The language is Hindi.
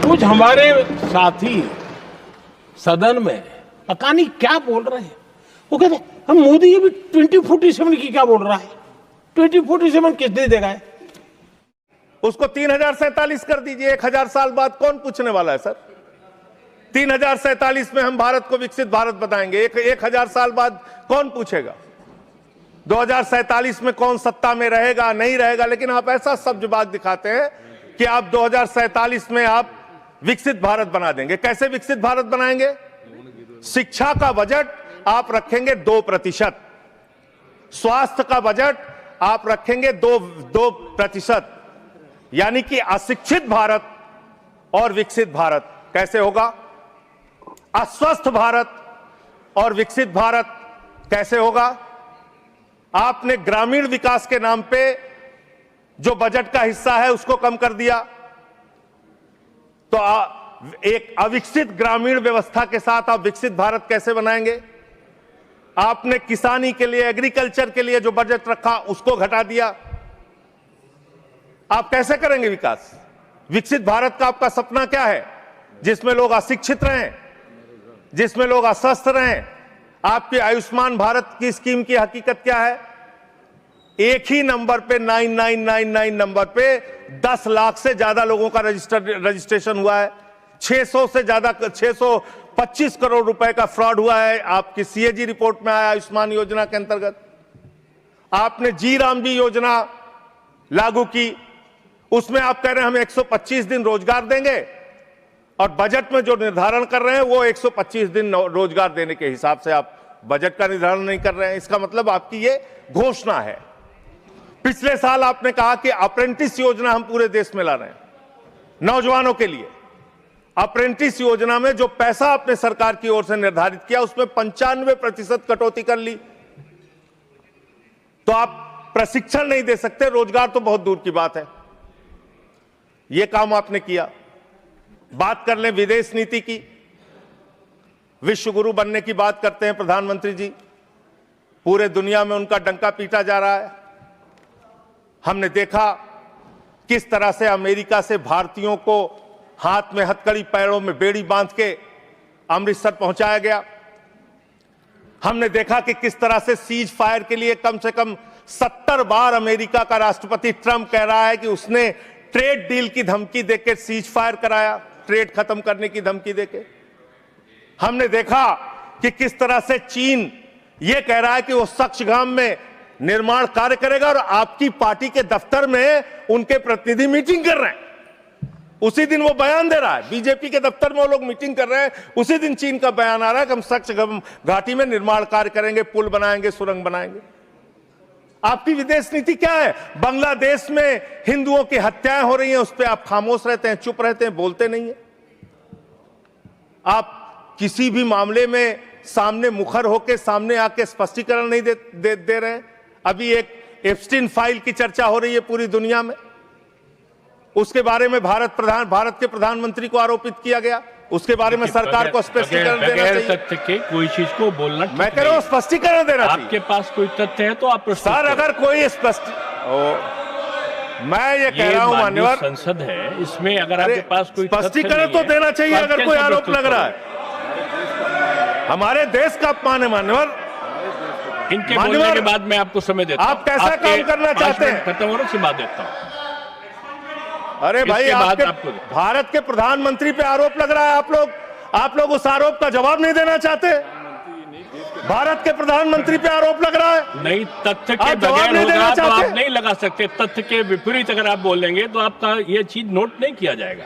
कुछ हमारे साथी सदन में पता नहीं क्या बोल रहे हैं। वो कहते हैं हम मोदी ये भी 2047 की क्या बोल रहा है। 2047 किस दे देगा है? उसको 3047 कर दीजिए। 1000 साल बाद कौन पूछने वाला है सर? 3047 में हम भारत को विकसित भारत बताएंगे। 1000 साल बाद कौन पूछेगा? 2047 में कौन सत्ता में रहेगा नहीं रहेगा, लेकिन आप ऐसा सब्जबाग दिखाते हैं कि आप 2047 में आप विकसित भारत बना देंगे। कैसे विकसित भारत बनाएंगे? शिक्षा का बजट आप रखेंगे 2%, स्वास्थ्य का बजट आप रखेंगे 2%, यानी कि अशिक्षित भारत और विकसित भारत कैसे होगा? अस्वस्थ भारत और विकसित भारत कैसे होगा? आपने ग्रामीण विकास के नाम पे जो बजट का हिस्सा है उसको कम कर दिया, तो एक अविकसित ग्रामीण व्यवस्था के साथ आप विकसित भारत कैसे बनाएंगे? आपने किसानी के लिए, एग्रीकल्चर के लिए जो बजट रखा उसको घटा दिया। आप कैसे करेंगे विकास? विकसित भारत का आपका सपना क्या है? जिसमें लोग अशिक्षित रहें, जिसमें लोग अस्वस्थ रहें। आपकी आयुष्मान भारत की स्कीम की हकीकत क्या है? एक ही नंबर पे 9999 नंबर पे 10 लाख से ज्यादा लोगों का रजिस्ट्रेशन हुआ है। 600 से ज्यादा 625 करोड़ रुपए का फ्रॉड हुआ है। आपकी सीएजी रिपोर्ट में आया आयुष्मान योजना के अंतर्गत। आपने जी राम जी योजना लागू की, उसमें आप कह रहे हैं हम 125 दिन रोजगार देंगे, और बजट में जो निर्धारण कर रहे हैं वो 125 दिन रोजगार देने के हिसाब से आप बजट का निर्धारण नहीं कर रहे हैं। इसका मतलब आपकी ये घोषणा है। पिछले साल आपने कहा कि अप्रेंटिस योजना हम पूरे देश में ला रहे हैं नौजवानों के लिए। अप्रेंटिस योजना में जो पैसा आपने सरकार की ओर से निर्धारित किया उसमें 95% कटौती कर ली। तो आप प्रशिक्षण नहीं दे सकते, रोजगार तो बहुत दूर की बात है। यह काम आपने किया। बात कर लें विदेश नीति की। विश्व गुरु बनने की बात करते हैं प्रधानमंत्री जी, पूरे दुनिया में उनका डंका पीटा जा रहा है। हमने देखा किस तरह से अमेरिका से भारतीयों को हाथ में हथकड़ी पैरों में बेड़ी बांध के अमृतसर पहुंचाया गया। हमने देखा कि किस तरह से सीज फायर के लिए कम से कम 70 बार अमेरिका का राष्ट्रपति ट्रंप कह रहा है कि उसने ट्रेड डील की धमकी देकर सीज फायर कराया, ट्रेड खत्म करने की धमकी देके। हमने देखा कि किस तरह से चीन यह कह रहा है कि वो सक्चगाम में निर्माण कार्य करेगा, और आपकी पार्टी के दफ्तर में उनके प्रतिनिधि मीटिंग कर रहे हैं। उसी दिन वो बयान दे रहा है, बीजेपी के दफ्तर में वो लोग मीटिंग कर रहे हैं, उसी दिन चीन का बयान आ रहा है कि हम सक्चगाम घाटी में निर्माण कार्य करेंगे, पुल बनाएंगे, सुरंग बनाएंगे। आपकी विदेश नीति क्या है? बांग्लादेश में हिंदुओं की हत्याएं हो रही हैं, उस पर आप खामोश रहते हैं, चुप रहते हैं, बोलते नहीं है। आप किसी भी मामले में सामने मुखर होकर सामने आके स्पष्टीकरण नहीं दे रहे हैं। अभी एक एप्स्टीन फाइल की चर्चा हो रही है पूरी दुनिया में, उसके बारे में भारत के प्रधानमंत्री को आरोपित किया गया। उसके बारे में सरकार को स्पष्टीकरण देना चाहिए। तथ्य के कोई चीज को बोलना, मैं कह रहा हूं स्पष्टीकरण देना चाहिए। आपके पास कोई तथ्य है तो आप सर, अगर कोई मैं ये कह रहा हूं मान्यवर, संसद है, इसमें अगर आपके पास कोई स्पष्टीकरण तो देना चाहिए। अगर कोई आरोप लग रहा है, हमारे देश का अपमान है मान्यवर। इनके बोलने के बाद मैं आपको समय देता हूं। आप कैसा काम करना चाहते हैं? खत्म हो रहा, बात देता हूं। अरे भाई, आपके भारत के प्रधानमंत्री पे आरोप लग रहा है, आप लोग उस आरोप का जवाब नहीं देना चाहते। भारत के प्रधानमंत्री पे आरोप लग रहा है, नहीं तथ्य के बगैर होगा तो आप नहीं लगा सकते। तथ्य के विपरीत अगर आप बोलेंगे तो आपका ये चीज नोट नहीं किया जाएगा।